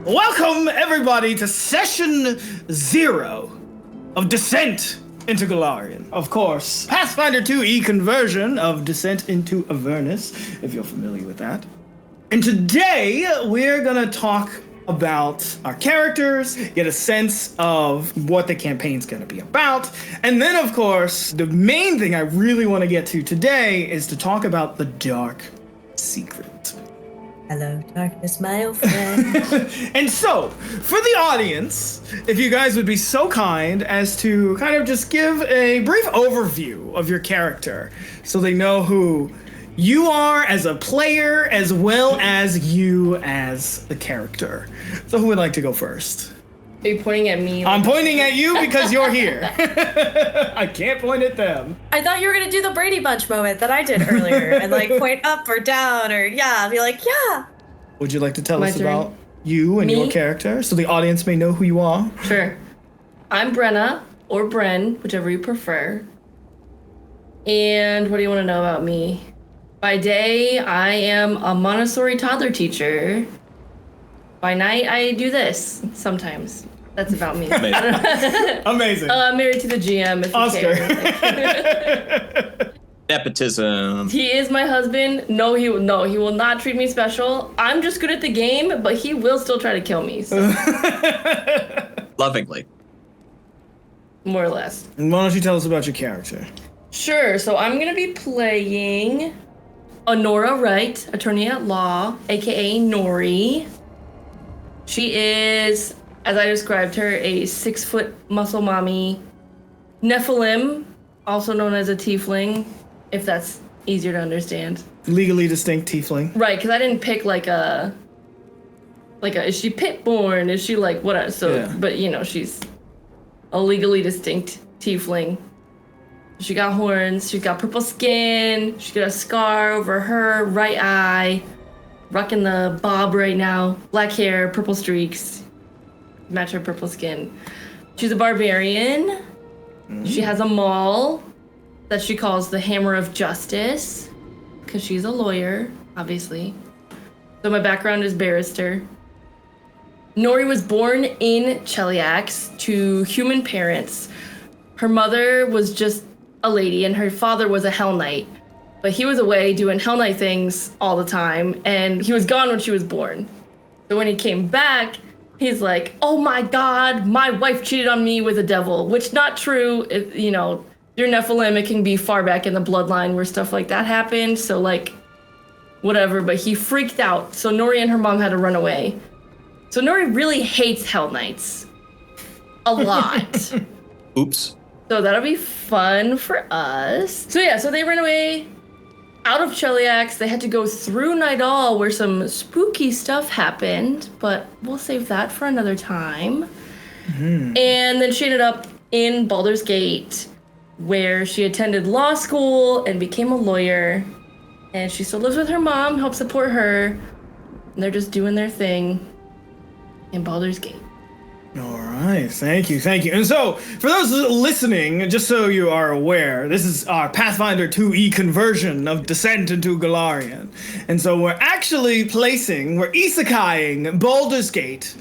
Welcome, everybody, to Session 0 of Descent into Golarion. Of course, Pathfinder 2e conversion of Descent into Avernus, if you're familiar with that. And today, we're gonna talk about our characters, get a sense of what the campaign's gonna be about, and then, of course, the main thing I really want to get to today is to talk about the Dark Secret. Hello, darkness, my old friend. And so, for the audience, if you guys would be so kind as to kind of just give a brief overview of your character so they know who you are as a player as well as you as the character. So who would like to go first? Are you pointing at me? I'm pointing at you because you're here. I can't point at them. I thought you were gonna do the Brady Bunch moment that I did earlier and like point up or down or be like, yeah. Would you like to tell My us turn. about you and Me? your character so the audience may know who you are? Sure. I'm Brenna, or Bren, whichever you prefer. And what do you want to know about me? By day, I am a Montessori toddler teacher. By night, I do this sometimes. That's about me. Amazing. I'm married to the GM, if you Oscar. care. Nepotism. He is my husband. No, he will not treat me special. I'm just good at the game, but he will still try to kill me. So. Lovingly. More or less. And why don't you tell us about your character? Sure, so I'm gonna be playing Honora Wright, attorney at law, aka Nori. She is, as I described her, a 6-foot muscle mommy, Nephilim, also known as a tiefling, if that's easier to understand. Legally distinct tiefling. Right, because I didn't pick like a, is she pit-born? Is she like, what? So, Yeah. But you know, she's a legally distinct tiefling. She got horns, she's got purple skin, she got a scar over her right eye, rocking the bob right now, black hair, purple streaks, match her purple skin. She's a barbarian. She has a maul that she calls the Hammer of Justice, because she's a lawyer, obviously. So my background is barrister. Nori was born in Cheliax to human parents. Her mother was just a lady and her father was a Hell Knight, but he was away doing Hell Knight things all the time and he was gone when she was born. So when he came back, he's like, oh my god, my wife cheated on me with a devil, which not true. If, you know, you're Nephilim, it can be far back in the bloodline where stuff like that happened, so like, whatever, but he freaked out, so Nori and her mom had to run away. So Nori really hates Hell Knights. A lot. Oops. So that'll be fun for us. So yeah, so they ran away out of Cheliax. They had to go through Nidal where some spooky stuff happened, but we'll save that for another time. And then she ended up in Baldur's Gate where she attended law school and became a lawyer. And she still lives with her mom, helps support her. And they're just doing their thing in Baldur's Gate. All right, thank you. And so, for those listening, just so you are aware, this is our Pathfinder 2e conversion of Descent into Golarion. And so we're isekaiing Baldur's Gate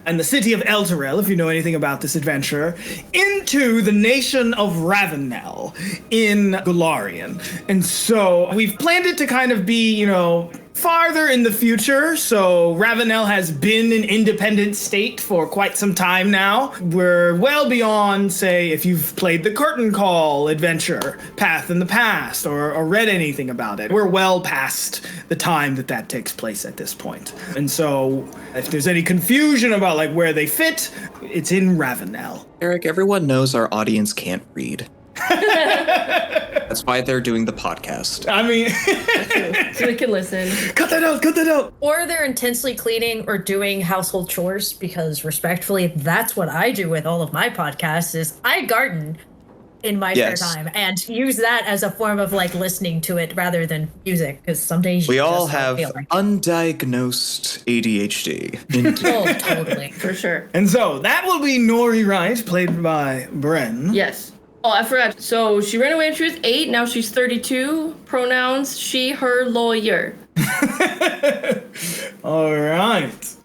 and the city of Elturel, if you know anything about this adventure, into the nation of Ravenel in Golarion. And so we've planned it to kind of be, you know, farther in the future, so Ravenel has been an independent state for quite some time now. We're well beyond, say, if you've played the Curtain Call adventure path in the past or read anything about it. We're well past the time that takes place at this point. And so if there's any confusion about like where they fit, it's in Ravenel. Eric, everyone knows our audience can't read. That's why they're doing the podcast. I mean, So they can listen. cut that out. Or they're intensely cleaning or doing household chores, because respectfully, that's what I do with all of my podcasts is I garden in my spare time and use that as a form of like listening to it rather than music, because some days We you all just don't have feel like it. undiagnosed ADHD. Oh, totally. For sure. And so that will be Nori Wright, played by Bren. Yes. Oh, I forgot. So she ran away when she was 8. Now she's 32. Pronouns, she, her, lawyer. All right.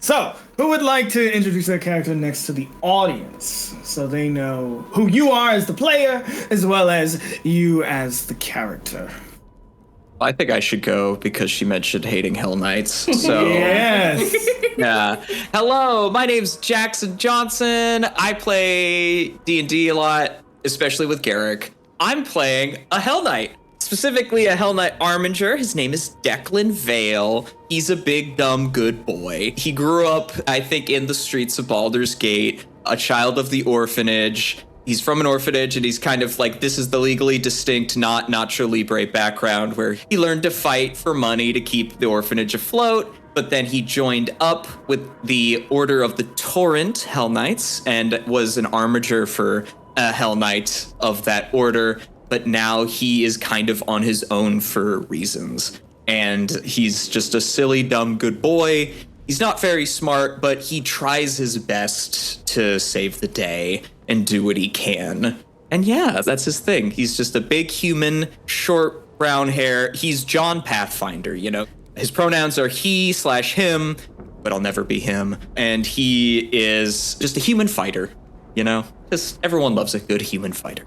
So, who would like to introduce their character next to the audience so they know who you are as the player as well as you as the character? I think I should go because she mentioned hating Hell Knights. So Yes. yeah. Hello, my name's Jackson Johnson. I play D&D a lot, especially with Gerik. I'm playing a Hell Knight. Specifically a Hell Knight Arminger. His name is Declan Vale. He's a big, dumb, good boy. He grew up, I think, in the streets of Baldur's Gate, a child of the orphanage. He's from an orphanage, and he's kind of like, this is the legally distinct, not Nacho Libre background, where he learned to fight for money to keep the orphanage afloat. But then he joined up with the Order of the Torrent Hell Knights and was an Armiger for a Hell Knight of that order. But now he is kind of on his own for reasons. And he's just a silly, dumb, good boy. He's not very smart, but he tries his best to save the day and do what he can. And yeah, that's his thing. He's just a big human, short brown hair. He's John Pathfinder, you know. His pronouns are he/him, but I'll never be him. And he is just a human fighter, you know? Because everyone loves a good human fighter.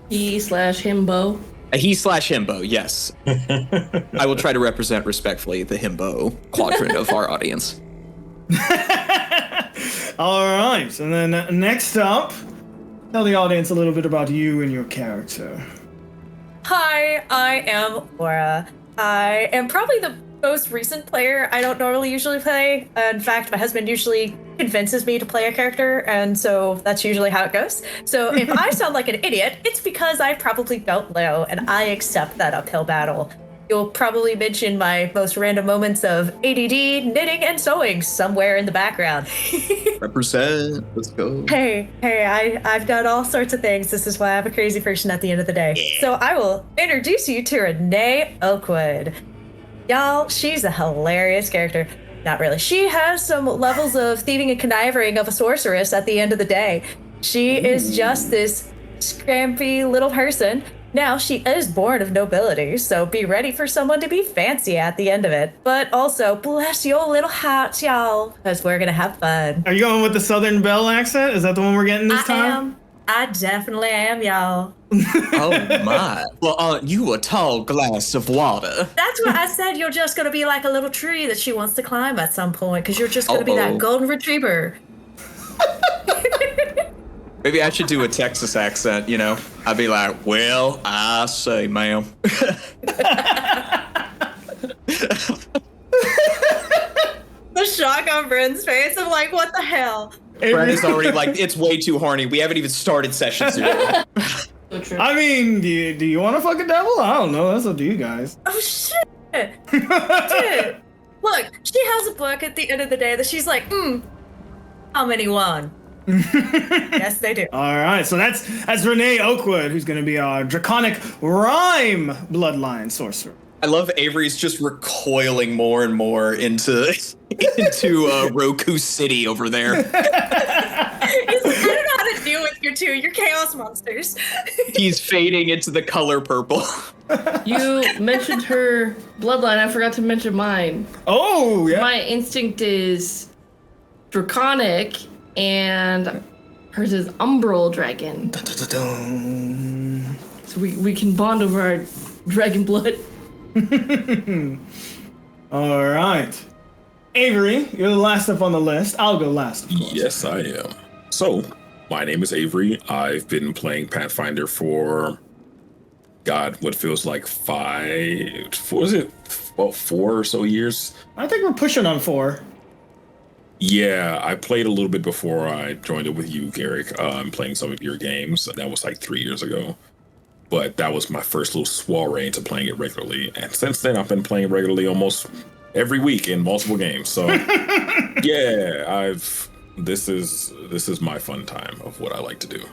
He/himbo. A he/himbo, yes. I will try to represent respectfully the himbo quadrant of our audience. All right. And then next up, tell the audience a little bit about you and your character. Hi, I am Laura. I am probably the most recent player. I don't normally usually play. In fact, my husband usually convinces me to play a character, and so that's usually how it goes. So if I sound like an idiot, it's because I probably don't know, and I accept that uphill battle. You'll probably mention my most random moments of ADD, knitting, and sewing somewhere in the background. Represent, let's go. Hey, I've done all sorts of things. This is why I'm a crazy person at the end of the day. Yeah. So I will introduce you to Renee Oakwood. Y'all, she's a hilarious character. Not really. She has some levels of thieving and conniving of a sorceress at the end of the day. She is just this scrampy little person. Now, she is born of nobility, so be ready for someone to be fancy at the end of it. But also, bless your little hearts, y'all, because we're going to have fun. Are you going with the Southern Belle accent? Is that the one we're getting this time? I definitely am, y'all. Oh my. Well, aren't you a tall glass of water? That's what I said. You're just going to be like a little tree that she wants to climb at some point, because you're just going to be that golden retriever. Maybe I should do a Texas accent, you know? I'd be like, well, I say, ma'am. The shock on Bryn's face. I'm like, what the hell? Brent is already like, it's way too horny. We haven't even started session 0. I mean, do you want to fuck a devil? I don't know. That's up to you guys. Oh, shit. Shit. Look, she has a book at the end of the day that she's like, how many won? Yes, they do. All right, so that's Renee Oakwood, who's going to be our draconic rhyme bloodline sorcerer. I love Avery's just recoiling more and more into Roku City over there. He's like, I don't know how to deal with you two. You're chaos monsters. He's fading into the color purple. You mentioned her bloodline. I forgot to mention mine. Oh, yeah. My instinct is draconic, and hers is umbral dragon. Dun, dun, dun, dun. So we can bond over our dragon blood. All right. Avery, you're the last up on the list. I'll go last, of course. Yes, I am. So, my name is Avery. I've been playing Pathfinder for, what feels like 4 or so years? I think we're pushing on 4. Yeah, I played a little bit before I joined it with you, Gerik. I'm playing some of your games. That was like 3 years ago. But that was my first little soiree into playing it regularly. And since then, I've been playing it regularly almost every week in multiple games. So, yeah, this is my fun time of what I like to do.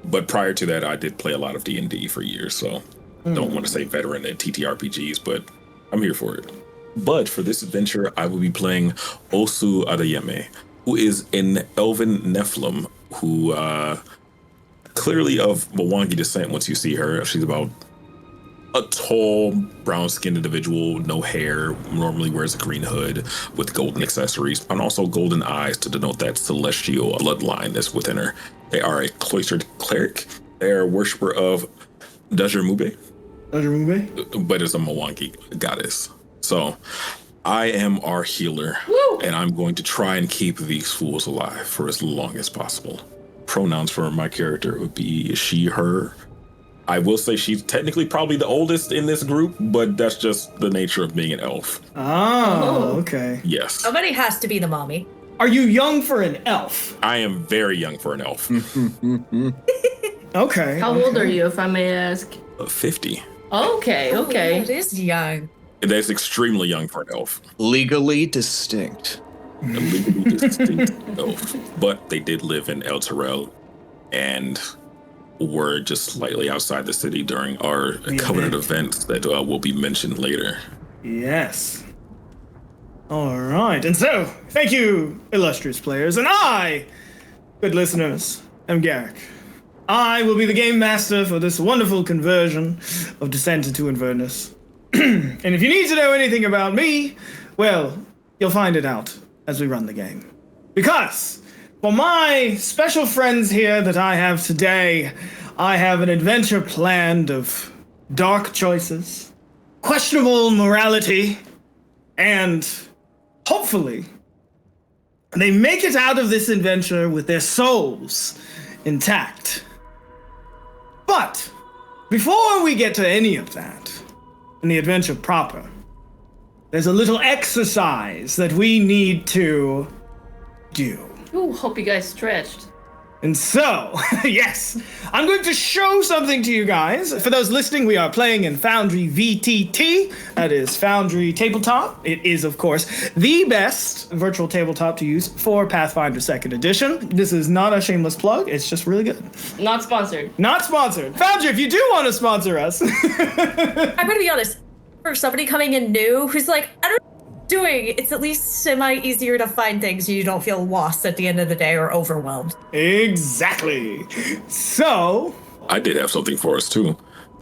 But prior to that, I did play a lot of D&D for years. So, don't want to say veteran at ttrpgs, but I'm here for it. But for this adventure, I will be playing Osu Adeyemi, who is an elven Nephilim who... clearly of Mwangi descent once you see her. She's about a tall, brown-skinned individual, no hair, normally wears a green hood with golden accessories, and also golden eyes to denote that celestial bloodline that's within her. They are a cloistered cleric. They are a worshiper of Dajurmube, but is a Mwangi goddess. So I am our healer, and I'm going to try and keep these fools alive for as long as possible. Pronouns for my character would be she, her. I will say she's technically probably the oldest in this group, but that's just the nature of being an elf. Oh, okay. Yes. Somebody has to be the mommy. Are you young for an elf? I am very young for an elf. Okay. How old are you, if I may ask? 50. Okay. Oh, it is young. That's extremely young for an elf. Legally distinct. A legally distinct elf. But they did live in Elturel and were just slightly outside the city during our covenant events that will be mentioned later. Yes. All right. And so, thank you, illustrious players. And I, good listeners, am Gerik. I will be the game master for this wonderful conversion of Descent into Avernus. And if you need to know anything about me, well, you'll find it out as we run the game. Because for my special friends here that I have today, I have an adventure planned of dark choices, questionable morality, and hopefully they make it out of this adventure with their souls intact. But before we get to any of that, in the adventure proper, there's a little exercise that we need to do. Ooh, hope you guys stretched. And so, yes, I'm going to show something to you guys. For those listening, we are playing in Foundry VTT. That is Foundry Tabletop. It is, of course, the best virtual tabletop to use for Pathfinder 2nd Edition. This is not a shameless plug. It's just really good. Not sponsored. Not sponsored. Foundry, if you do want to sponsor us. I'm going to be honest. For somebody coming in new who's like, I don't know what I'm doing, it's at least semi-easier to find things so you don't feel lost at the end of the day or overwhelmed. Exactly. So, I did have something for us too.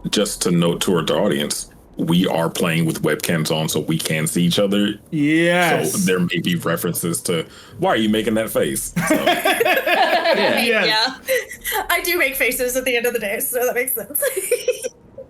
Just to note to our audience, we are playing with webcams on so we can see each other. yes. So there may be references to, why are you making that face? So, Yes. Yeah. I do make faces at the end of the day, so that makes sense.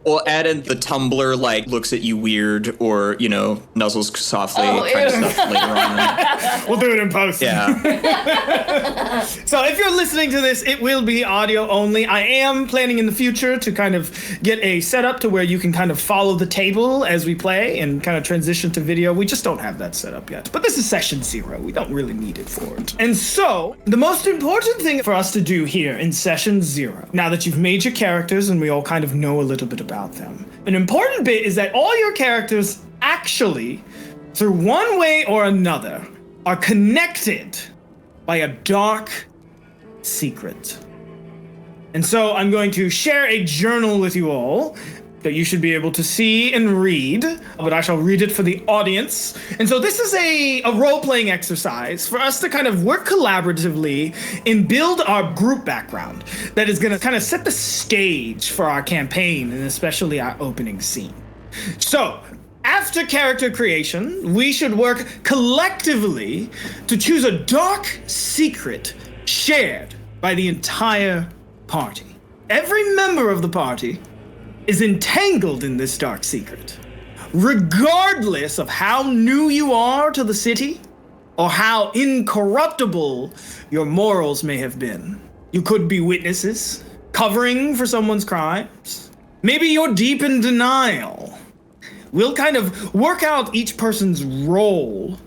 We'll add in the Tumblr, like, looks at you weird or, you know, nuzzles softly Oh, kind of ew. stuff later on. We'll do it in post. Yeah. So if you're listening to this, it will be audio only. I am planning in the future to kind of get a setup to where you can kind of follow the table as we play and kind of transition to video. We just don't have that set up yet. But this is session 0. We don't really need it for it. And so the most important thing for us to do here in session 0, now that you've made your characters and we all kind of know a little bit about them, an important bit is that all your characters actually, through one way or another, are connected by a dark secret. And so I'm going to share a journal with you all that you should be able to see and read, but I shall read it for the audience. And so this is a role-playing exercise for us to kind of work collaboratively and build our group background that is gonna kind of set the stage for our campaign and especially our opening scene. So, after character creation, we should work collectively to choose a dark secret shared by the entire party. Every member of the party is entangled in this dark secret, regardless of how new you are to the city or how incorruptible your morals may have been. You could be witnesses, covering for someone's crimes. Maybe you're deep in denial. We'll kind of work out each person's role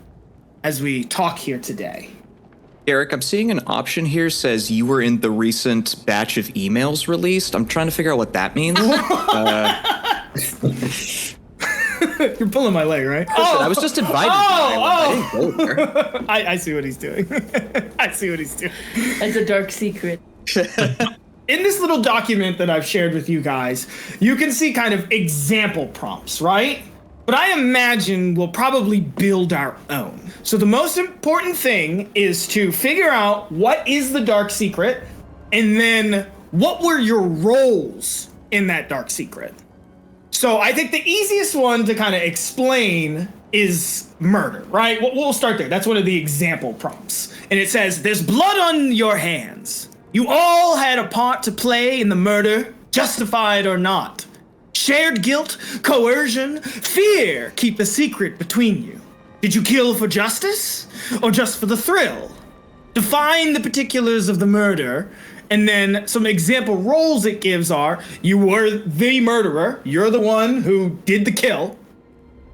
as we talk here today. Eric, I'm seeing an option here says you were in the recent batch of emails released. I'm trying to figure out what that means. You're pulling my leg, right? Listen, I was just invited. I didn't go there. I see what he's doing. I see what he's doing. It's a dark secret. In this little document that I've shared with you guys, you can see kind of example prompts, right? But I imagine we'll probably build our own. So the most important thing is to figure out what is the dark secret, and then what were your roles in that dark secret. So I think the easiest one to kind of explain is murder, right? We'll start there. That's one of the example prompts. And it says, there's blood on your hands. You all had a part to play in the murder, justified or not. Shared guilt, coercion, fear keep the secret between you. Did you kill for justice or just for the thrill? Define the particulars of the murder, and then some example roles it gives are, you were the murderer, you're the one who did the kill,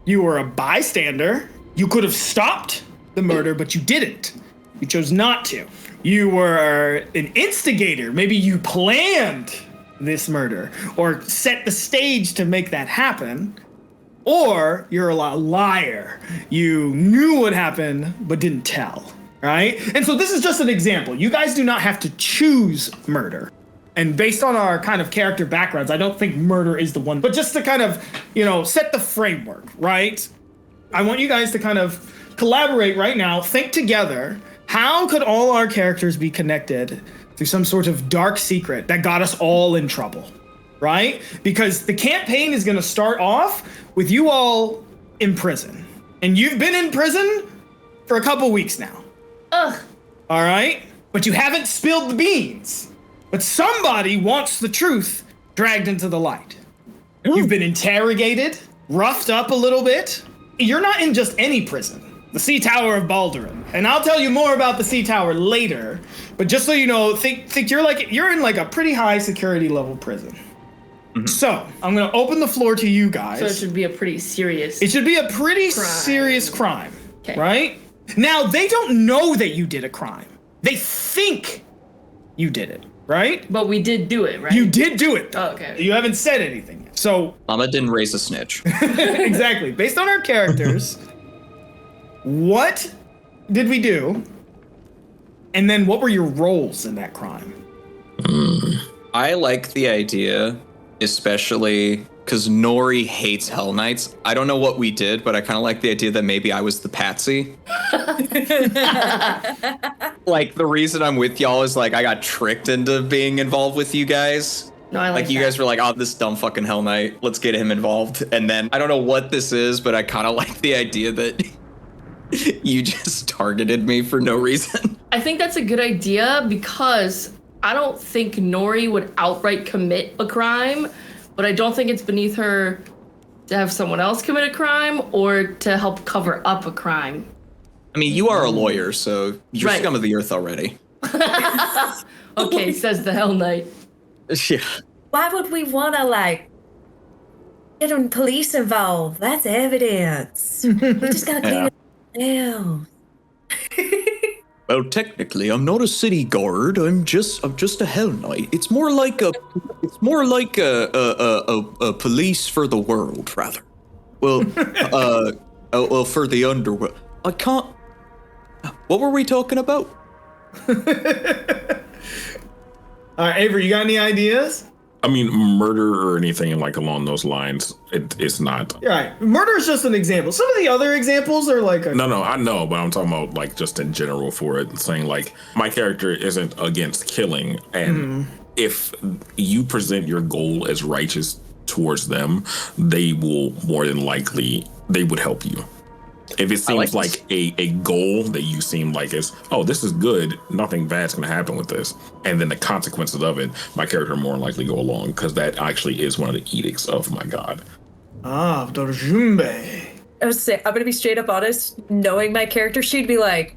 you were a bystander, you could have stopped the murder, but you didn't. You chose not to. You were an instigator, maybe you planned this murder, or set the stage to make that happen, or you're a liar. You knew what happened, but didn't tell. Right? And so this is just an example. You guys do not have to choose murder. And based on our kind of character backgrounds, I don't think murder is the one. But just to kind of, set the framework, right? I want you guys to kind of collaborate right now, think together, how could all our characters be connected through some sort of dark secret that got us all in trouble, right? Because the campaign is going to start off with you all in prison. And you've been in prison for a couple weeks now. Ugh. All right? But you haven't spilled the beans. But somebody wants the truth dragged into the light. Ooh. You've been interrogated, roughed up a little bit. You're not in just any prison. The Sea Tower of Baldurin. And I'll tell you more about the Sea Tower later. But just so you know, think you're in like a pretty high security level prison. Mm-hmm. So, I'm going to open the floor to you guys. So it should be a pretty serious It should be a pretty serious crime. Okay. Right? Now, they don't know that you did a crime. They think you did it, right? But we did do it, right? You did do it. Oh, okay. You haven't said anything yet. So Mama didn't raise a snitch. Exactly. Based on our characters, what did we do? And then what were your roles in that crime? I like the idea, especially because Nori hates Hell Knights. I don't know what we did, but I kind of like the idea that maybe I was the patsy. Like, the reason I'm with y'all is, like, I got tricked into being involved with you guys. No, I like you that. guys were like, oh, this dumb fucking Hell Knight, let's get him involved. And then, I don't know what this is, but I kind of like the idea that you just targeted me for no reason. I think that's a good idea because I don't think Nori would outright commit a crime, but I don't think it's beneath her to have someone else commit a crime or to help cover up a crime. I mean, you are a lawyer, so you're scum of the earth already. Okay, says the Hell Knight. Yeah. Why would we want to, get police involved? That's evidence. We just got to clean it down. Well, technically, I'm not a city guard. I'm just a Hell Knight. It's more like a police for the world, rather. Well, for the underworld. I can't. What were we talking about? All right, Avery, you got any ideas? I mean, murder or anything like along those lines, it's not. You're right. Murder is just an example. Some of the other examples are like No, I know, but I'm talking about like just in general for it, saying like my character isn't against killing, and if you present your goal as righteous towards them, they will more than likely, they would help you. If it seems like a goal that you seem like is, oh, this is good, nothing bad's going to happen with this, and then the consequences of it, my character more likely go along, because that actually is one of the edicts of my god. Ah, Dorjumbe. I was saying, I'm going to be straight up honest. Knowing my character, she'd be like,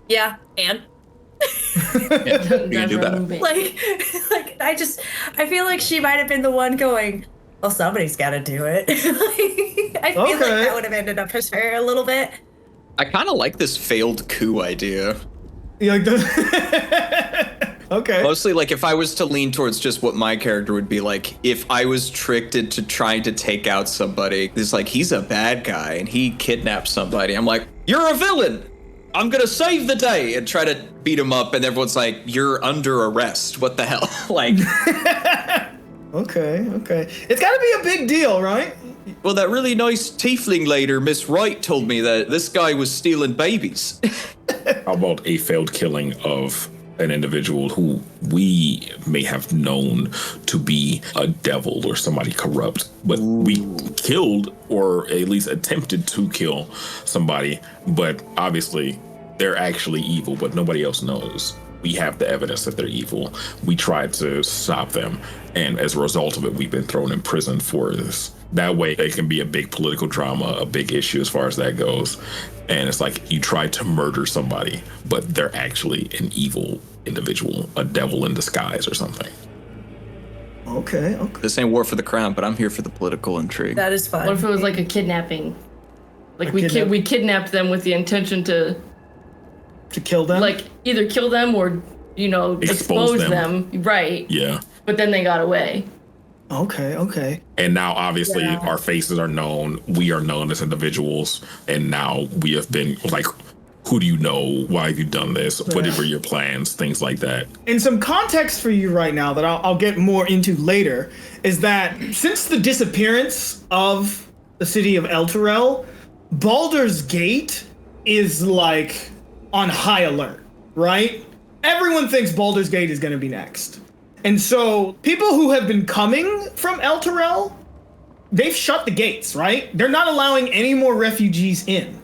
yeah, and? You can do that. I feel like she might have been the one going, well, somebody's got to do it. I feel like that would have ended up as her a little bit. I kind of like this failed coup idea. You like that? Okay. Mostly, like, if I was to lean towards just what my character would be like, if I was tricked into trying to take out somebody, it's like, he's a bad guy and he kidnapped somebody. I'm like, you're a villain. I'm going to save the day, and try to beat him up. And everyone's like, you're under arrest. What the hell? Like... Okay. It's got to be a big deal, right? Well, that really nice tiefling lady, Miss Wright, told me that this guy was stealing babies. How about a failed killing of an individual who we may have known to be a devil or somebody corrupt, but we killed or at least attempted to kill somebody, but obviously they're actually evil, but nobody else knows. We have the evidence that they're evil. We tried to stop them, and as a result of it, we've been thrown in prison for this. That way, it can be a big political drama, a big issue as far as that goes. And it's like you tried to murder somebody, but they're actually an evil individual, a devil in disguise or something. Okay. This ain't war for the crown, but I'm here for the political intrigue. That is fun. What if it was like a kidnapping? Like we kidnapped them with the intention to kill them? Like either kill them or, expose them. Right. Yeah. But then they got away. Okay. And now obviously our faces are known. We are known as individuals. And now we have been like, who do you know? Why have you done this? What were your plans? Things like that. And some context for you right now that I'll get more into later is that since the disappearance of the city of Elturel, Baldur's Gate is like on high alert, right? Everyone thinks Baldur's Gate is going to be next. And so people who have been coming from Elturel, they've shut the gates, right? They're not allowing any more refugees in.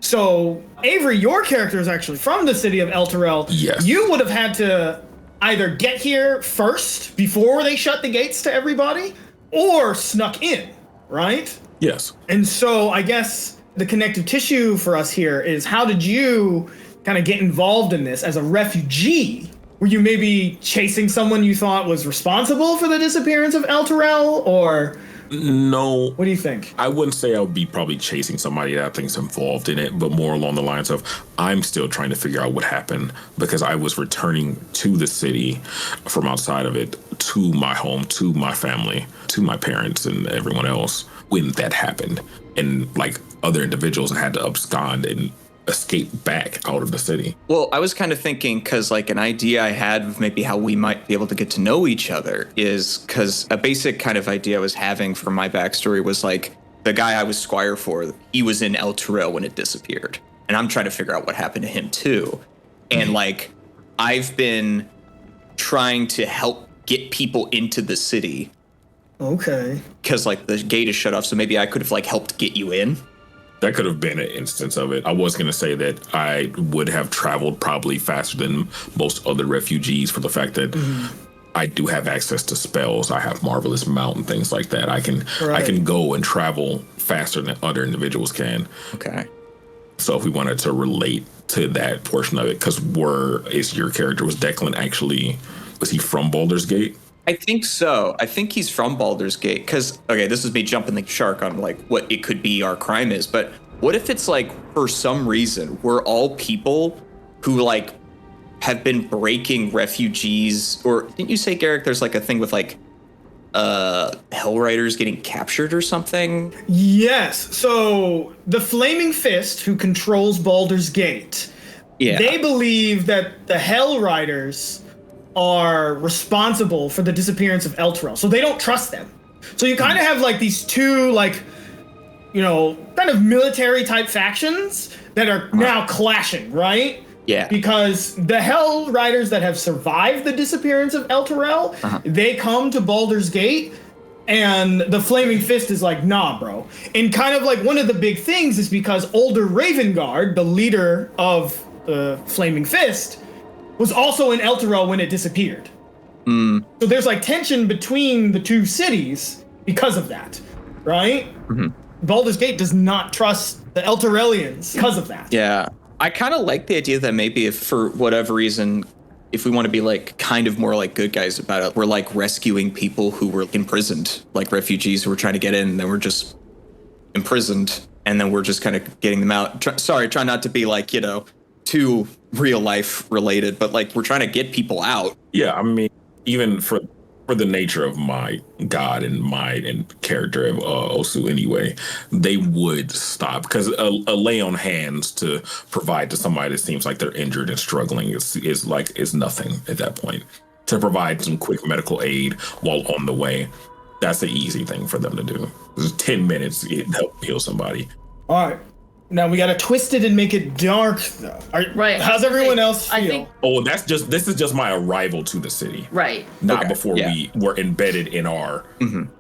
So Avery, your character is actually from the city of Elturel. Yes. You would have had to either get here first before they shut the gates to everybody or snuck in, right? Yes. And so I guess the connective tissue for us here is how did you kind of get involved in this as a refugee? Were you maybe chasing someone you thought was responsible for the disappearance of Elturel, or no? What do you think? I wouldn't say I would be probably chasing somebody that I think's involved in it, but more along the lines of I'm still trying to figure out what happened because I was returning to the city from outside of it, to my home, to my family, to my parents and everyone else when that happened. And like other individuals had to abscond and escape back out of the city. Well, I was kind of thinking because like an idea I had of maybe how we might be able to get to know each other is because a basic kind of idea I was having for my backstory was like the guy I was squire for, he was in Elturel when it disappeared. And I'm trying to figure out what happened to him too. And like I've been trying to help get people into the city. Okay. Because like the gate is shut off, so maybe I could have like helped get you in. That could have been an instance of it. I was going to say that I would have traveled probably faster than most other refugees for the fact that I do have access to spells. I have Marvelous Mount and things like that. I can go and travel faster than other individuals can. Okay. So if we wanted to relate to that portion of it, because your character, was Declan actually, was he from Baldur's Gate? I think so. I think he's from Baldur's Gate because, okay, this is me jumping the shark on like what it could be our crime is, but what if it's like for some reason we're all people who like have been breaking refugees, or didn't you say, Gerik, there's like a thing with like Hell Riders getting captured or something? Yes. So the Flaming Fist, who controls Baldur's Gate, they believe that the Hell Riders are responsible for the disappearance of Elturel. So they don't trust them. So you kind of have like these two like, kind of military type factions that are now clashing, right? Yeah. Because the Hell Riders that have survived the disappearance of Elturel, they come to Baldur's Gate, and the Flaming Fist is like, nah, bro. And kind of like one of the big things is because older Ravengard, the leader of the Flaming Fist, was also in Elturel when it disappeared. So there's like tension between the two cities because of that, right? Baldur's Gate does not trust the Elturelians because of that. Yeah. I kind of like the idea that maybe if for whatever reason, if we want to be like kind of more like good guys about it, we're like rescuing people who were imprisoned, like refugees who were trying to get in and then we're just imprisoned and then we're just kind of getting them out. Try not to be like, too real life related, but like we're trying to get people out. Yeah, I mean, even for the nature of my god and mind and character of Osu anyway, they would stop because a lay on hands to provide to somebody that seems like they're injured and struggling is nothing at that point. To provide some quick medical aid while on the way, that's the easy thing for them to do. 10 minutes, it help heal somebody. All right. Now we gotta twist it and make it dark, though. Right. How's everyone else feel? I think. Oh, this is just my arrival to the city. Right. Not Okay, before yeah. we were embedded in our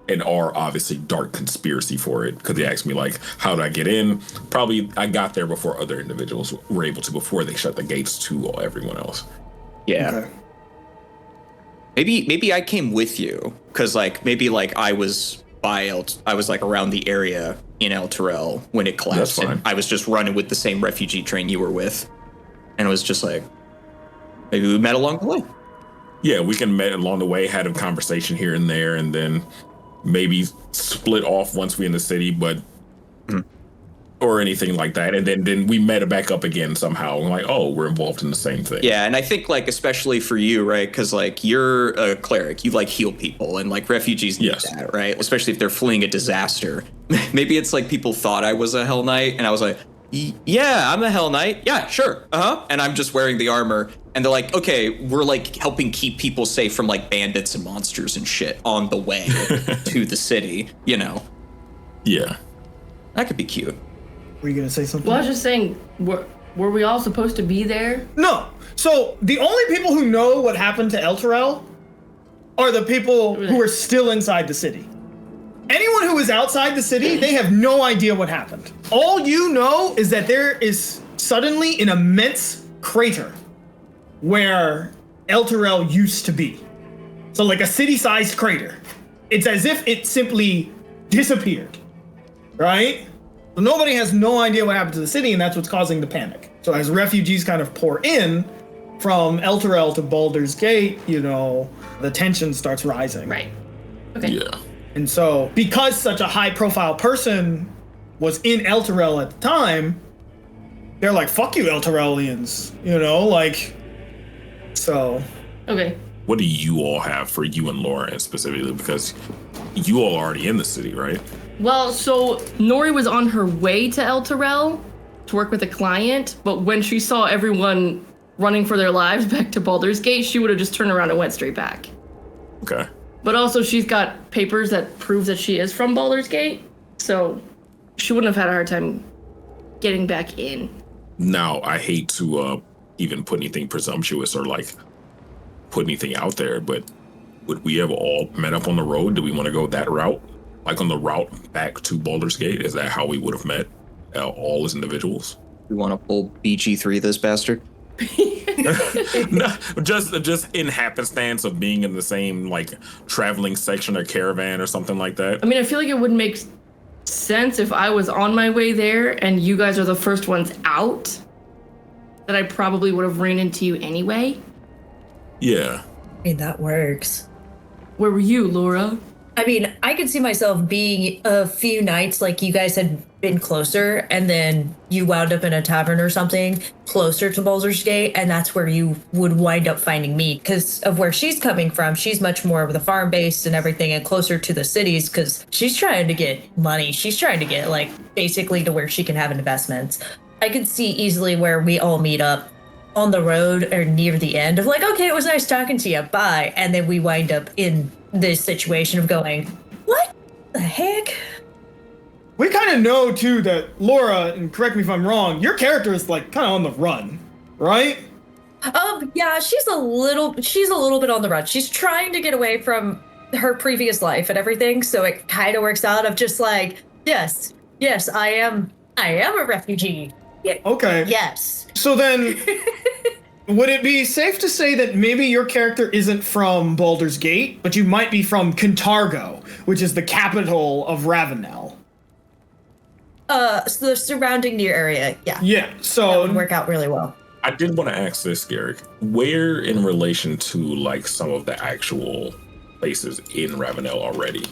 obviously dark conspiracy for it. Because they asked me like, how did I get in? Probably I got there before other individuals were able to, before they shut the gates to everyone else. Yeah. Okay. Maybe I came with you because like maybe like I was like around the area in El Terrell when it collapsed. That's fine. And I was just running with the same refugee train you were with, and it was just like maybe we met along the way. Yeah, we can met along the way, had a conversation here and there, and then maybe split off once we're in the city, but or anything like that. And then we met back up again somehow. I'm like, oh, we're involved in the same thing. Yeah, and I think like especially for you, right? Because like you're a cleric, you like heal people, and like refugees need that, right? Especially if they're fleeing a disaster. Maybe it's like people thought I was a Hell Knight, and I was like, yeah, I'm a Hell Knight. Yeah, sure, and I'm just wearing the armor, and they're like, okay, we're like helping keep people safe from like bandits and monsters and shit on the way to the city. You know? Yeah. That could be cute. Were you gonna say something? Well, I was just saying, were we all supposed to be there? No. So the only people who know what happened to El Terrell are the people who are still inside the city. Anyone who is outside the city, they have no idea what happened. All you know is that there is suddenly an immense crater where El Terrell used to be. So like a city-sized crater. It's as if it simply disappeared, right? So nobody has no idea what happened to the city, and that's what's causing the panic. So as refugees kind of pour in from El Terrell to Baldur's Gate, you know, the tension starts rising. Right. Okay. Yeah. And so because such a high-profile person was in El Terrell at the time, they're like, fuck you, El Terrellians. You know, like, so. Okay. What do you all have for you and Lauren specifically? Because you all are already in the city, right? Well, so Nori was on her way to El Terrell to work with a client, but when she saw everyone running for their lives back to Baldur's Gate, she would have just turned around and went straight back. Okay. But also, she's got papers that prove that she is from Baldur's Gate, so she wouldn't have had a hard time getting back in. Now, I hate to even put anything presumptuous or like put anything out there, but would we have all met up on the road? Do we want to go that route? Like on the route back to Baldur's Gate? Is that how we would have met all as individuals? You want to pull BG3 this bastard? No, just in happenstance of being in the same like traveling section or caravan or something like that. I mean, I feel like it would make sense if I was on my way there and you guys are the first ones out, that I probably would have ran into you anyway. Yeah. I mean, that works. Where were you, Laura? I mean, I could see myself being a few nights like you guys had been closer, and then you wound up in a tavern or something closer to Baldur's Gate, and that's where you would wind up finding me because of where she's coming from. She's much more of the farm based and everything and closer to the cities because she's trying to get money. She's trying to get like basically to where she can have investments. I could see easily where we all meet up on the road or near the end of like, okay, it was nice talking to you, bye. And then we wind up in this situation of going, what the heck? We kind of know too that Laura, and correct me if I'm wrong, your character is like kind of on the run, right? Yeah, she's a little bit on the run. She's trying to get away from her previous life and everything, so it kind of works out of just like, yes, I am a refugee. Yeah, Okay. yes. So then, would it be safe to say that maybe your character isn't from Baldur's Gate, but you might be from Kintargo, which is the capital of Ravenel? So the surrounding near area, yeah. Yeah, That so would work out really well. I did want to ask this, Gerik. Where in relation to like some of the actual places in Ravenel already?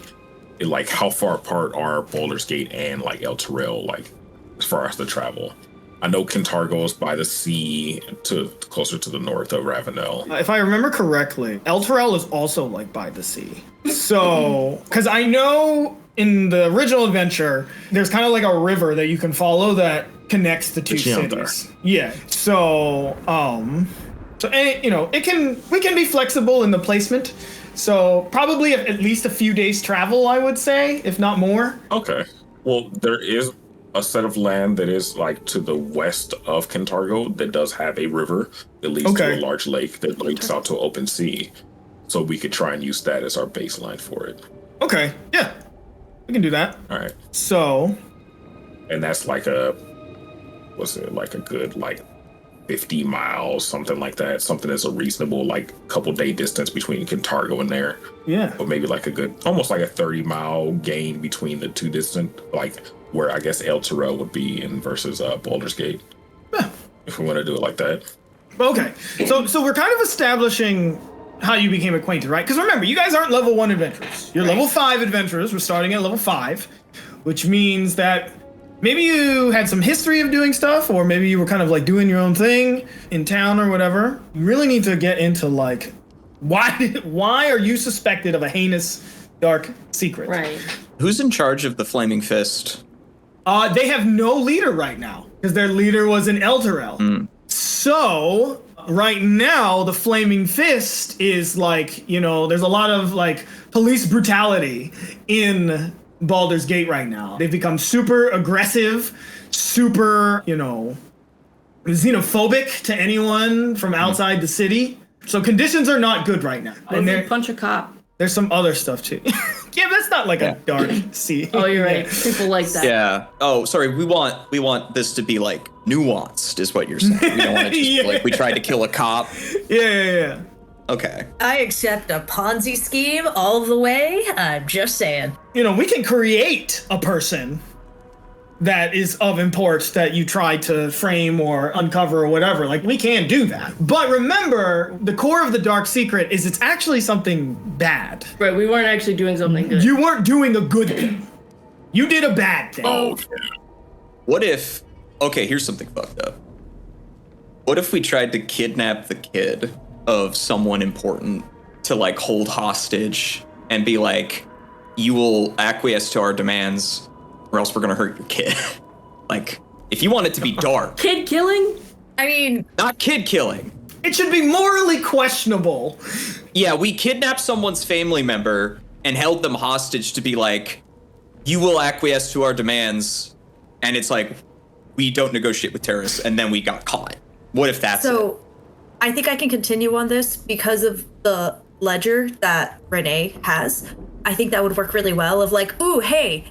Like how far apart are Baldur's Gate and like El Terrell, like as far as the travel? I know Kintargo is by the sea to closer to the north of Ravenel. if I remember correctly, El Terrell is also like by the sea. So, because I know in the original adventure, there's kind of like a river that you can follow that connects the two Chiantar. cities. Yeah. So, you know, we can be flexible in the placement. So probably at least a few days travel, I would say, if not more. Okay. Well, there is a set of land that is like to the west of Cantargo that does have a river that leads to a large lake that links out to open sea. So we could try and use that as our baseline for it. Okay, yeah. We can do that. All right. So. And that's like a good, 50 miles, something like that. Something that's a reasonable, couple day distance between Cantargo and there. Yeah. Or maybe almost like a 30-mile gain between the two distant, where I guess El Terrell would be in versus Baldur's Gate. Yeah. If we want to do it like that. Okay. So we're kind of establishing how you became acquainted, right? Because remember, you guys aren't level 1 adventurers. You're level 5 adventurers. We're starting at level 5, which means that maybe you had some history of doing stuff, or maybe you were kind of doing your own thing in town or whatever. You really need to get into why are you suspected of a heinous dark secret? Right. Who's in charge of the Flaming Fist? They have no leader right now because their leader was in Elturel. So right now the Flaming Fist is there's a lot of police brutality in Baldur's Gate right now. They've become super aggressive, super, xenophobic to anyone from outside the city. So conditions are not good right now. And they punch a cop. There's some other stuff too. Yeah, but that's not a dark sea. Oh, you're right. People like that. Yeah. Oh, sorry. We want this to be nuanced, is what you're saying. We don't want to just we tried to kill a cop. Yeah. Okay. I accept a Ponzi scheme all the way. I'm just saying. We can create a person that is of import that you try to frame or uncover or whatever. We can do that. But remember, the core of the dark secret is it's actually something bad. Right, we weren't actually doing something good. You weren't doing a good thing. You did a bad thing. Oh, What if... Okay, here's something fucked up. What if we tried to kidnap the kid of someone important to hold hostage and be you will acquiesce to our demands or else we're gonna hurt your kid? If you want it to be dark. Kid killing? I mean, Not kid killing. It should be morally questionable. Yeah, we kidnapped someone's family member and held them hostage to be you will acquiesce to our demands, and it's we don't negotiate with terrorists, and then we got caught. What if that's it? I think I can continue on this because of the ledger that Renee has. I think that would work really well of ooh, hey,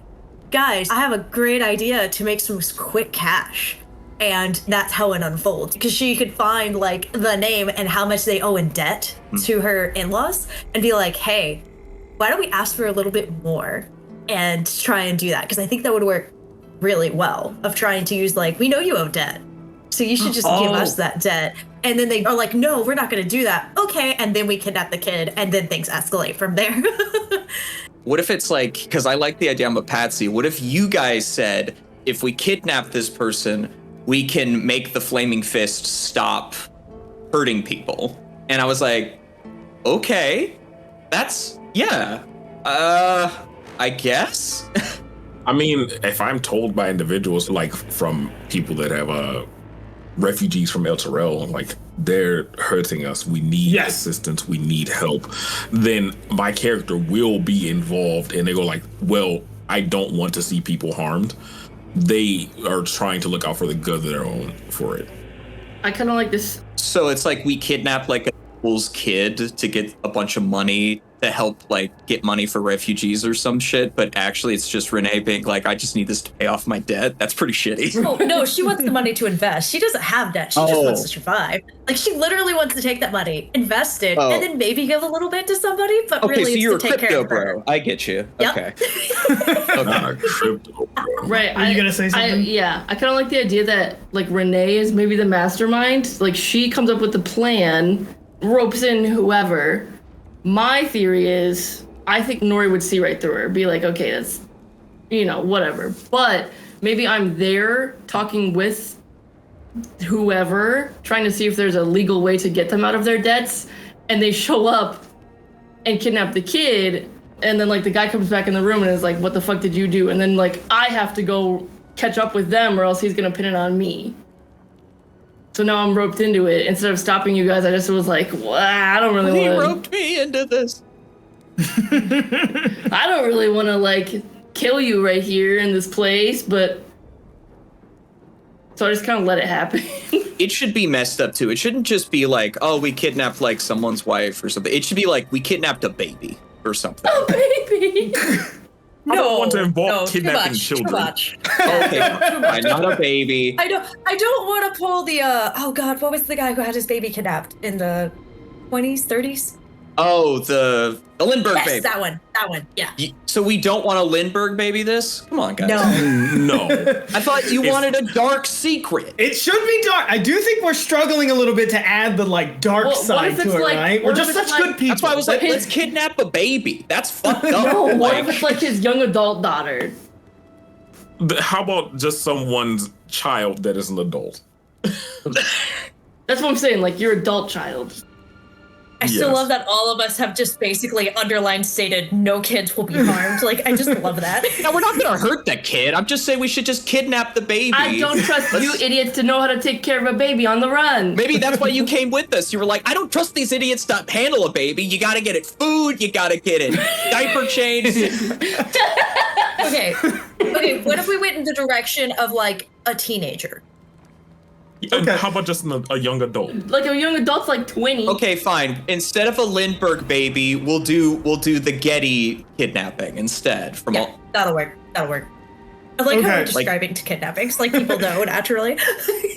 guys, I have a great idea to make some quick cash. And that's how it unfolds. Because she could find the name and how much they owe in debt to her in-laws and be hey, why don't we ask for a little bit more and try and do that? Because I think that would work really well of trying to use we know you owe debt. So you should just give us that debt. And then they are no, we're not going to do that. Okay. And then we kidnap the kid and then things escalate from there. What if it's because I like the idea, I'm a patsy. What if you guys said, if we kidnap this person, we can make the Flaming Fist stop hurting people? And I was okay, that's, yeah, I guess. I mean, if I'm told by individuals, from people that have refugees from El Terrell, they're hurting us, we need assistance, we need help, then my character will be involved, and they go well, I don't want to see people harmed. They are trying to look out for the good of their own for it. I kind of like this. So it's we kidnap a fool's kid to get a bunch of money to help get money for refugees or some shit, but actually it's just Renee being I just need this to pay off my debt. That's pretty shitty. Oh, no, she wants the money to invest. She doesn't have debt. She just wants to survive. She literally wants to take that money, invest it, and then maybe give a little bit to somebody, but okay, really so you're it's to a take crypto care of her. bro. I get you. Yep. Okay. Not a crypto, bro. Right. Are you going to say something? Yeah. I kind of like the idea that Renee is maybe the mastermind. She comes up with the plan, ropes in whoever. My theory is, I think Nori would see right through her, be okay, that's, whatever. But maybe I'm there talking with whoever, trying to see if there's a legal way to get them out of their debts, and they show up and kidnap the kid, and then the guy comes back in the room and is what the fuck did you do? And then I have to go catch up with them, or else he's gonna pin it on me. So now I'm roped into it. Instead of stopping you guys, I just was well, I don't really want to... He roped me into this. I don't really want to kill you right here in this place, but So I just kind of let it happen. It should be messed up too. It shouldn't just be like, oh, we kidnapped like someone's wife or something. It should be like we kidnapped a baby or something. Oh, baby. I don't want to involve kidnapping too children. much. Okay, fine, not a baby. I don't want to pull the oh god, what was the guy who had his baby kidnapped in the 20s, 30s? Oh, the Lindbergh Yes, baby. that one, yeah. So we don't want a Lindbergh baby this? Come on, guys. No. No. I thought you wanted a dark secret. It should be dark. I do think we're struggling a little bit to add the like dark Well, what side if to it's it, like- right? what We're if just it's such like- good people. That's why I was like, His- let's kidnap a baby. That's fucked up. No, what Like, if it's like his young adult daughter? How about just someone's child that is an adult? That's what I'm saying. Like your adult child. I still Yes. love that all of us have just basically underlined stated no kids will be harmed. Like I just love that. no, we're not gonna hurt the kid. I'm just saying we should just kidnap the baby. I don't trust you idiots to know how to take care of a baby on the run. Maybe that's why you came with us. You were like, I don't trust these idiots to handle a baby. You gotta get it food. You gotta get it diaper changed. Okay. What if we went in the direction of like a teenager? And how about just a young adult? Like a young adult's like 20. Okay, fine. Instead of a Lindbergh baby, we'll do the Getty kidnapping instead. From Yeah, all. that'll work. I like how we're Okay. describing to kidnappings, like people know naturally.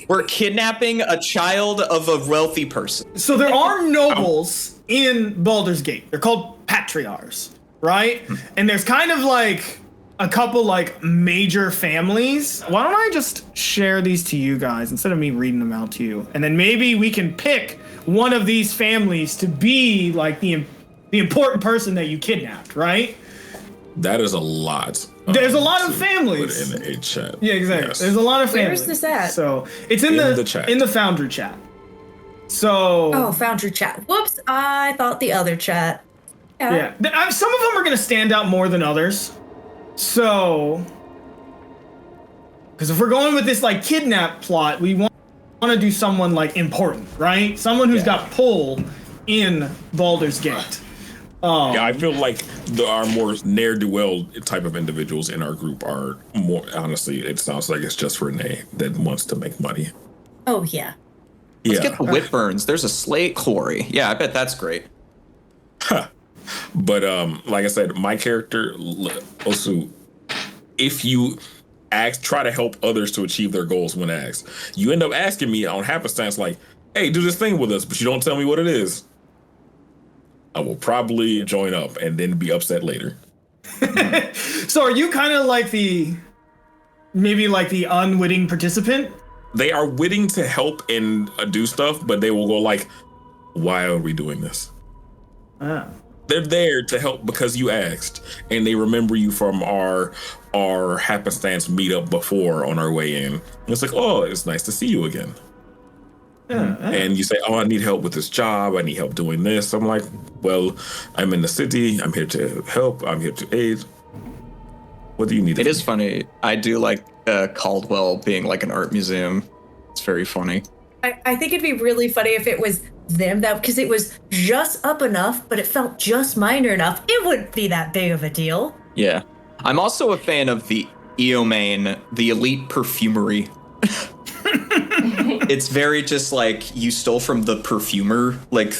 We're kidnapping a child of a wealthy person. So there are nobles in Baldur's Gate. They're called patriarchs, right? And there's kind of like a couple like major families. Why don't I just share these to you guys instead of me reading them out to you? And then maybe we can pick one of these families to be like the important person that you kidnapped, right? That is a lot. There's a lot of to families. Put in a chat. Yeah, exactly. Yes. There's a lot of families. Where's this at? So it's in In the the chat. in the Foundry chat. So Oh, Foundry chat. Whoops, I thought the other chat. yeah, some of them are gonna stand out more than others. So, because if we're going with this like kidnap plot, we want to do someone like important, right? Someone who's got pull in Baldur's Gate. Yeah, I feel like our more ne'er-do-well type of individuals in our group are more, honestly, it sounds like it's just Renee that wants to make money. Oh yeah. Let's get the Whitburns. There's a slate quarry. Yeah, I bet that's great. But like I said, my character, Osu, if you try to help others to achieve their goals when asked, you end up asking me on happenstance like, hey, do this thing with us, but you don't tell me what it is. I will probably join up and then be upset later. So are you kind of like maybe like the unwitting participant? They are witting to help and do stuff, but they will go like, why are we doing this? Ah. They're there to help because you asked, and they remember you from our happenstance meetup before on our way in. And it's like, oh, it's nice to see you again. And you say, oh, I need help with this job. I need help doing this. I'm like, well, I'm in the city. I'm here to help. I'm here to aid. What do you need? It is funny. I do like Caldwell being like an art museum. It's very funny. I think it'd be really funny if it was them, that because it was just up enough, but it felt just minor enough. It wouldn't be that big of a deal. Yeah. I'm also a fan of the Eomane, the elite perfumery. It's very just like you stole from the perfumer, like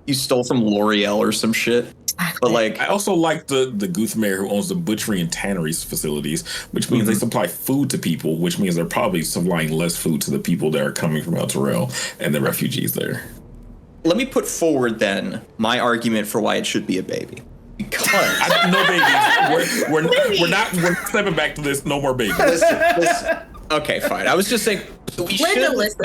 you stole from L'Oreal or some shit. But like, I also like the Guthmare who owns the butchery and tanneries facilities, which means they supply food to people, which means they're probably supplying less food to the people that are coming from El Terrell and the refugees there. let me put forward then my argument for why it should be a baby. Because no babies. We're stepping back to this. No more babies. listen. Okay, fine. I was just saying we should. listen.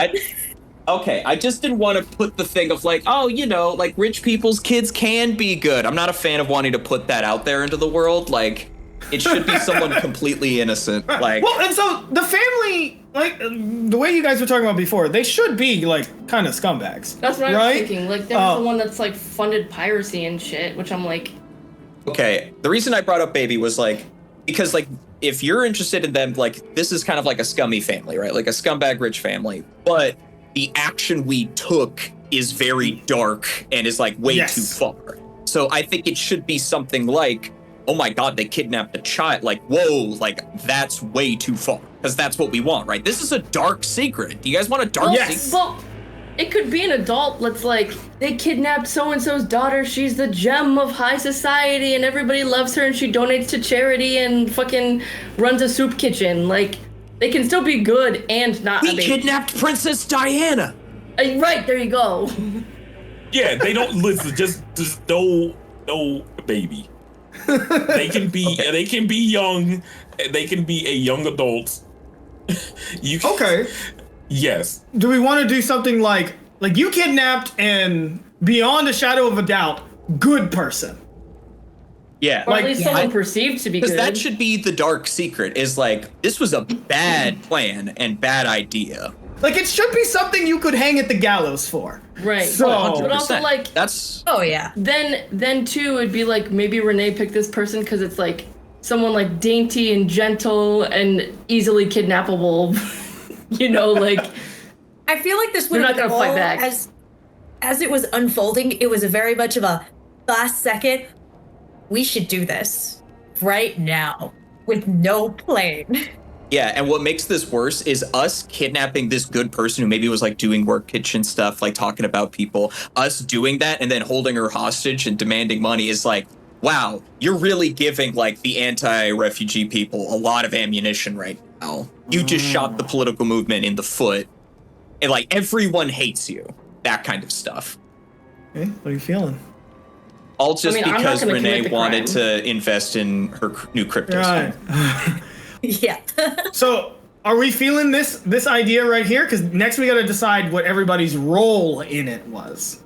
I just didn't want to put the thing of like, oh, you know, like rich people's kids can be good. I'm not a fan of wanting to put that out there into the world. Like, it should be someone completely innocent. Like, well, and so the family, like the way you guys were talking about before, they should be like kind of scumbags. That's what right? I was thinking. Like, there's the one that's like funded piracy and shit, which I'm like, okay, the reason I brought up baby was like, because like, if you're interested in them, like, this is kind of like a scummy family, right? Like a scumbag rich family. But the action we took is very dark and is like way too far. So I think it should be something like, oh my God, they kidnapped a child. Like, whoa, like that's way too far. because that's what we want, right? This is a dark secret. Do you guys want a dark secret? Well, it could be an adult that's like, they kidnapped so-and-so's daughter, she's the gem of high society, and everybody loves her, and she donates to charity and fucking runs a soup kitchen. Like, they can still be good and not a We baby. kidnapped Princess Diana. Right, there you go. Yeah, they don't listen. Just no baby. They can be young. They can be a young adult. Okay. Yes. Do we want to do something like you kidnapped and beyond a shadow of a doubt, good person? Yeah. Or at least someone perceived to be good. Because that should be the dark secret, is like, this was a bad plan and bad idea. Like, it should be something you could hang at the gallows for. Right. So, but also, like, that's... Oh, yeah. Then too, it'd be like, maybe Renee picked this person because it's like someone like dainty and gentle and easily kidnappable. You know, like, I feel like this would They're have not been gonna fight all back. as it was unfolding. It was a very much of a last second. We should do this right now with no plan. Yeah, and what makes this worse is us kidnapping this good person who maybe was like doing work kitchen stuff, like talking about people. Us doing that and then holding her hostage and demanding money is like, wow, you're really giving like the anti-refugee people a lot of ammunition right now. You just shot the political movement in the foot, and like everyone hates you. That kind of stuff. okay, what are you feeling? All just I'm not because gonna Renee commit the wanted crime. to invest in her new crypto. Right. Yeah. So, are we feeling this idea right here? Because next we got to decide what everybody's role in it was.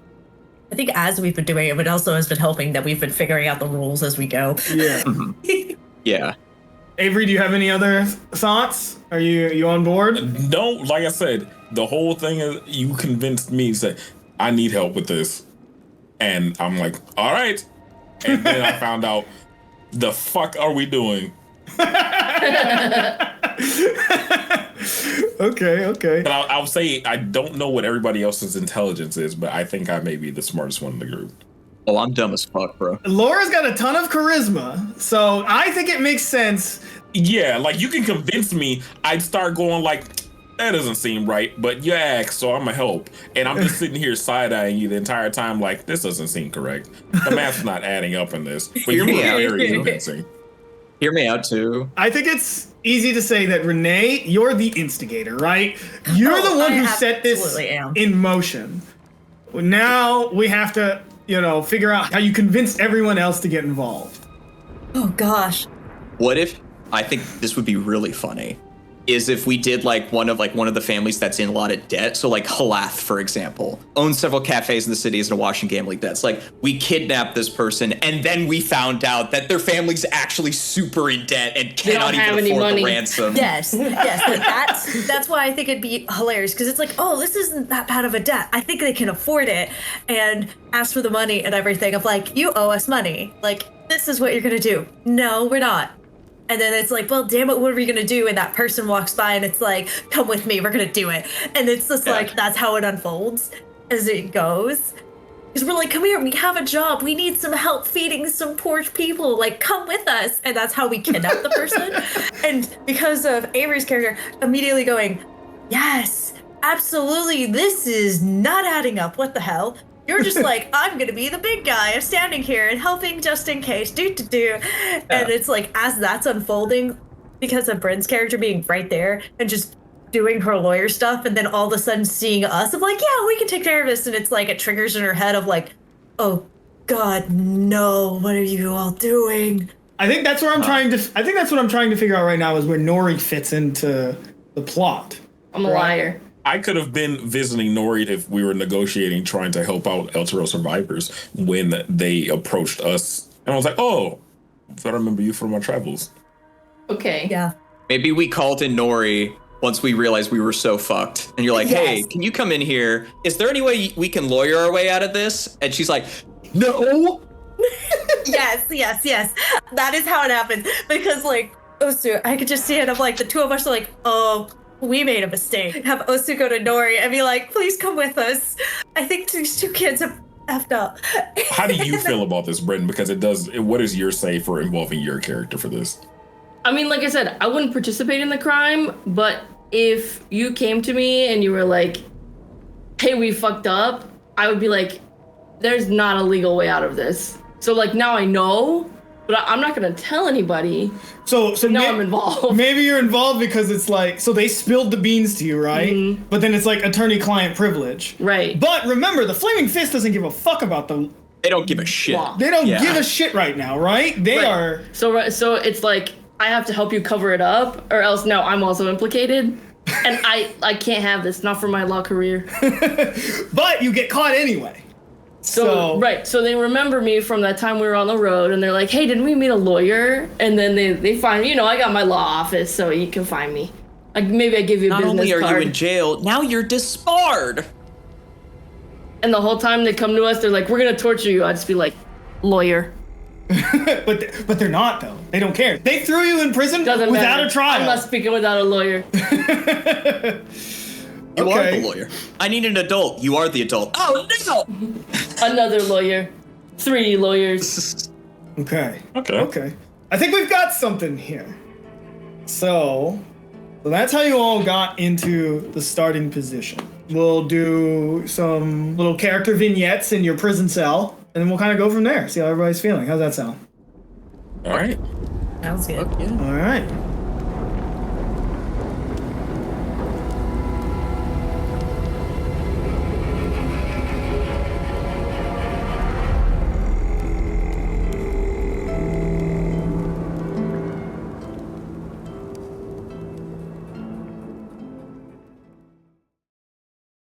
I think as we've been doing it, but also has been helping that we've been figuring out the rules as we go. Yeah. Yeah. Avery, do you have any other thoughts? Are you on board? No, like I said, the whole thing is you convinced me to say, I need help with this. And I'm like, all right. And then I found out, the fuck are we doing? Okay. But I'll say I don't know what everybody else's intelligence is, but I think I may be the smartest one in the group. Oh, I'm dumb as fuck, bro. Laura's got a ton of charisma, so I think it makes sense. Yeah, like you can convince me, I'd start going like, that doesn't seem right, but you asked, so I'm gonna help. And I'm just sitting here side-eyeing you the entire time like, this doesn't seem correct. The math's not adding up in this. But Hear you me were out. very convincing. Hear me out too. I think it's easy to say that Renee, you're the instigator, right? You're the one I who set this absolutely am. in motion. Now we have to, figure out how you convinced everyone else to get involved. Oh gosh. What if, I think this would be really funny, is if we did like one of the families that's in a lot of debt. So like Halath, for example, owns several cafes in the city, is in a washing gambling debts. Like, we kidnapped this person and then we found out that their family's actually super in debt and cannot have even any afford money. the ransom. Yes. That's why I think it'd be hilarious, because it's like, oh, this isn't that bad of a debt. I think they can afford it, and ask for the money and everything of like, you owe us money. Like, this is what you're gonna do. No, we're not. And then it's like, well, damn it, what are we gonna do? And that person walks by and it's like, come with me, we're gonna do it. And it's just like, that's how it unfolds as it goes. Because we're like, come here, we have a job. We need some help feeding some poor people. Like, come with us. And that's how we kidnap the person. And because of Avery's character immediately going, yes, absolutely, this is not adding up. What the hell? You're just like, I'm gonna be the big guy. I'm standing here and helping just in case. And it's like, as that's unfolding, because of Bryn's character being right there and just doing her lawyer stuff, and then all of a sudden seeing us of like, yeah, we can take care of this. And it's like, it triggers in her head of like, oh God, no, what are you all doing? I think that's where I'm trying to. I think that's what I'm trying to figure out right now is where Nori fits into the plot. I'm a liar. I could have been visiting Nori if we were negotiating, trying to help out El Toro survivors when they approached us. And I was like, oh, I remember you from my travels. Okay. Yeah. Maybe we called in Nori once we realized we were so fucked. And you're like, hey, Yes. can you come in here? Is there any way we can lawyer our way out of this? And she's like, no. Yes. That is how it happens. Because like, Osu, I could just see it of like, the two of us are like, oh, we made a mistake. Have Osu go to Nori and be like, please come with us. I think these two kids have effed up. How do you feel about this, Britton? Because it does. What is your say for involving your character for this? I mean, like I said, I wouldn't participate in the crime, but if you came to me and you were like, hey, we fucked up, I would be like, there's not a legal way out of this. So like now I know, but I'm not gonna tell anybody. So now I'm involved. Maybe you're involved because it's like, so they spilled the beans to you, right? Mm-hmm. But then it's like attorney-client privilege. Right. But remember, the Flaming Fist doesn't give a fuck about the... They don't give a shit. They don't give a shit right now, right? They are... So it's like, I have to help you cover it up, or else, no, I'm also implicated. And I can't have this, not for my law career. But you get caught anyway. So they remember me from that time we were on the road, and they're like, hey, didn't we meet a lawyer? And then they find, I got my law office, so you can find me. Like, maybe I give you a business card. Not only are you in jail, now you're disbarred. And the whole time they come to us, they're like, we're gonna torture you. I'd just be like, lawyer. but they're not, though. They don't care. They threw you in prison without a trial. I'm not speaking without a lawyer. You are the lawyer. I need an adult. You are the adult. Oh, no! Another lawyer. 3 lawyers. Okay. I think we've got something here. So that's how you all got into the starting position. We'll do some little character vignettes in your prison cell, and then we'll kind of go from there. See how everybody's feeling. How's that sound? All right. Sounds good. All right.